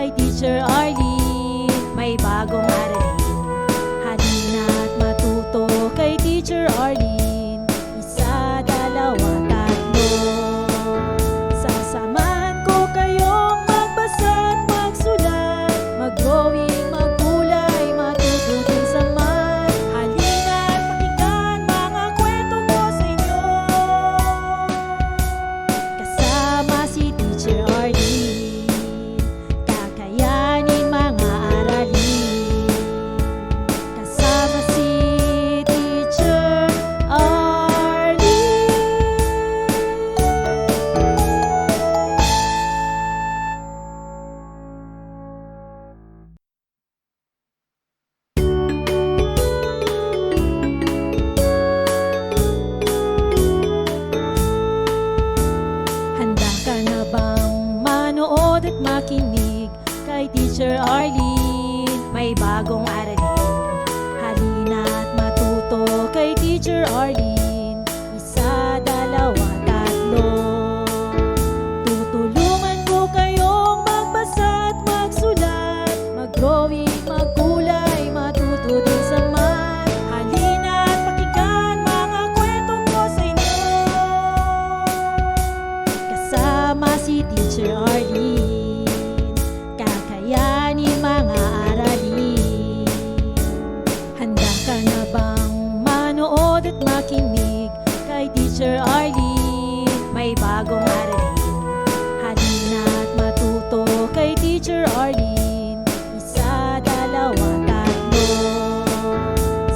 kay Teacher Arlene, may bagong aralin. Halina at matuto kay Teacher Arlene, isa, dalawa, tatlo. Sasamahan ko kayong magbasa at magsulat, mag-drawing, maggulay, matuto din sa math. Halina at pakinggan mga kwento ko sa inyo, kasama si Teacher Arlene, kakayanin mga aralin. Kasama si Teacher Arlene. Handa ka na bang manood at makinig kay Teacher Arlene, may bagong aralin? Halina at matuto kay Teacher Arlene, isa, dalawa, tatlo. Tutulungan ko kayong magbasa at magsulat, mag-drawing, maggulay, matuto din sa math. Halina at pakinggan mga kwento ko sa inyo, kasama si Teacher Arlene, kakayanin mga aralin. Handa ka na bang manood at makinig kay Teacher Arlene, may bagong aralin? Halina at matuto kay Teacher Arlene, isa, dalawa, tatlo.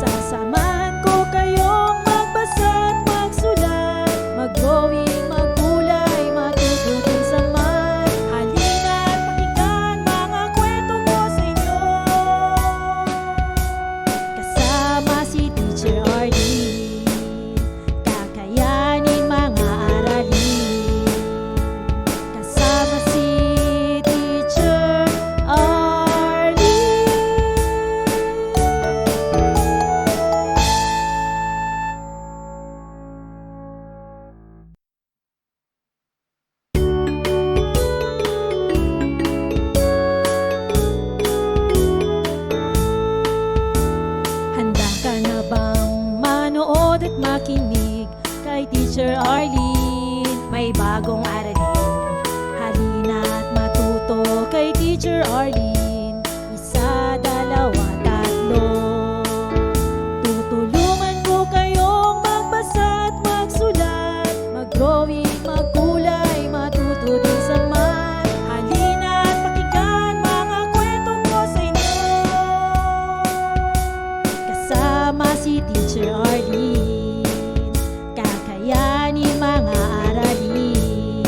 Sasamahan ko kayong magbasa at magsulat, mag-drawing, maggulay, matuto din sa math. Halina at pakinggan mga kwento ko sa inyo, kasama si Teacher Arlene, kakayanin mga aralin. Kasama si Teacher Arlene. Handa ka na bang manood at makinig kay Teacher Arlene, may bagong aralin? Halina at matuto kay Teacher Arlene, isa, dalawa, tatlo. Tutulungan ko kayong magbasa at magsulat, mag-drawing, maggulay, matuto din sa math. Halina at pakinggan mga kwento ko sa inyo, kasama si Teacher Arlene, kakayanin mga aralin.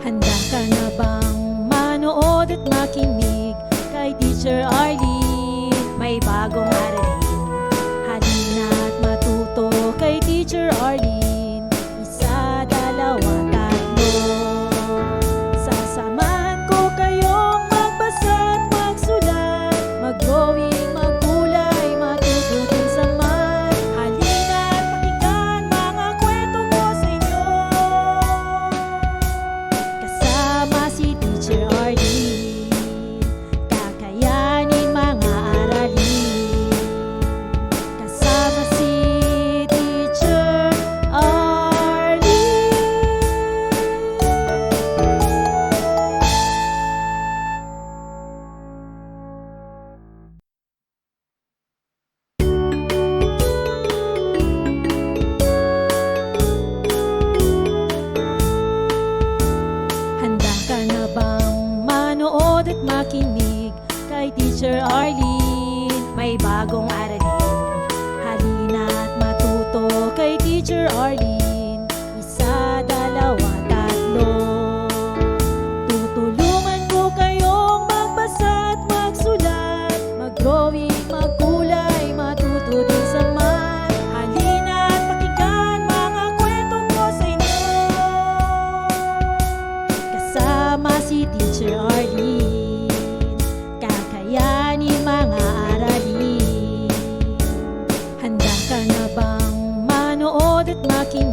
Handa ka na bang manood at makinig kay Teacher Arlene, may bagong aralin? Halina at matuto kay Teacher Arlene, isa, dalawa, tatlo. Sasamahan ko kayong magbasa at magsulat, mag-drawing, maggulay, matuto din sa math. Halina at pakinggan mga kwento ko sa inyo, kasama si Teacher Arlene, kakayanin mga aralin. Kasama si Teacher Arlene. Handa ka na bang manood at makinig kay Teacher Arlene, may bagong aralin? Halina at matuto kay Teacher Arlene, isa, dalawa, tatlo. Tutulungan ko kayong magbasa at magsulat, mag-drawing, maggulay, matuto din sa math. Halina at pakinggan mga kwento ko sa inyo, kasama si Teacher Arlene, kakayanin mga aralin. Handa ka na bang manood at makinig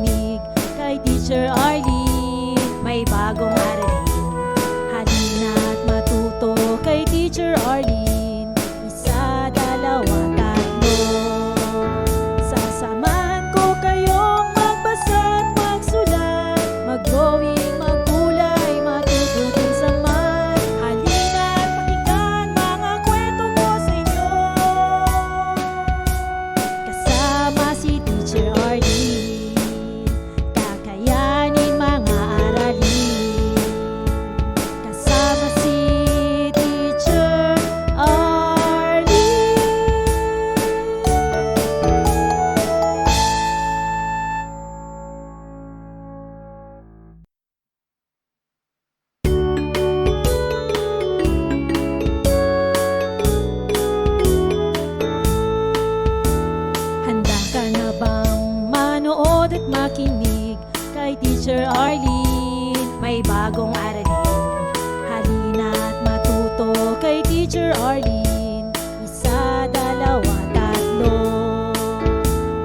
Teacher Arlene. Isa, dalawa, tatlo.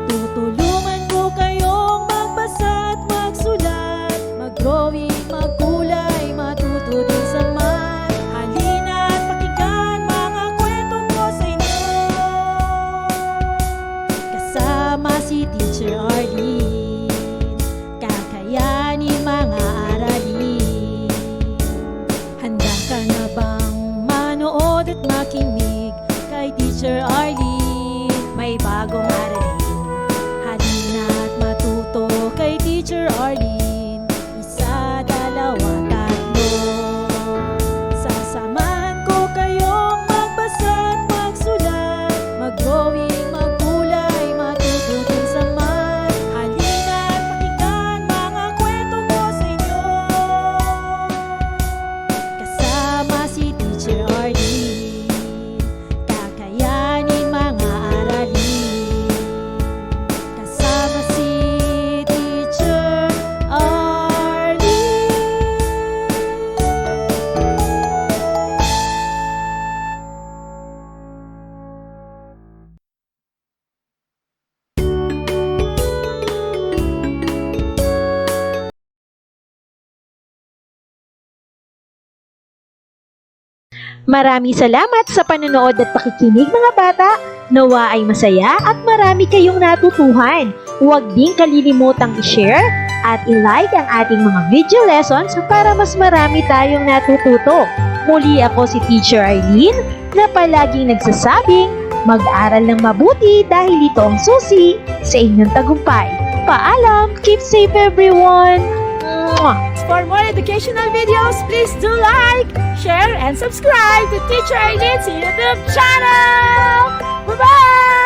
Tutulungan ko kayong magbasa at magsulat, mag-drawing, magkulay, matuto din sa math. Halina at pakinggan mga kwento ko sa inyo. Kasama si Teacher Arlene, kakayanin mga aralin. Handa ka na bang manood at makinig kay Teacher Arlene? May bagong aralin. Halina at matuto kay Teacher Arlene. Isa, dalawa, tatlo. Sasamahan ko kayong magbasa at magsulat, mag-drawing, magkulay, matuto din sa math. Halina at pakinggan mga kwento ko sa inyo. Kasama si Teacher Arlene, kakayanin mga aralin. Kasama si Teacher Arlene. Maraming salamat sa panonood at pakikinig mga bata. Nawa ay masaya at marami kayong natutuhan. Huwag din kalilimutang i-share at i-like ang ating mga video lessons para mas marami tayong natututo. Muli ako si Teacher Arlene na palaging nagsasabing mag-aral ng mabuti dahil ito ang susi sa inyong tagumpay. Paalam! Keep safe everyone! Mwah! For more educational videos, please do like, share, and subscribe to Teacher Arlene's YouTube channel. Bye-bye!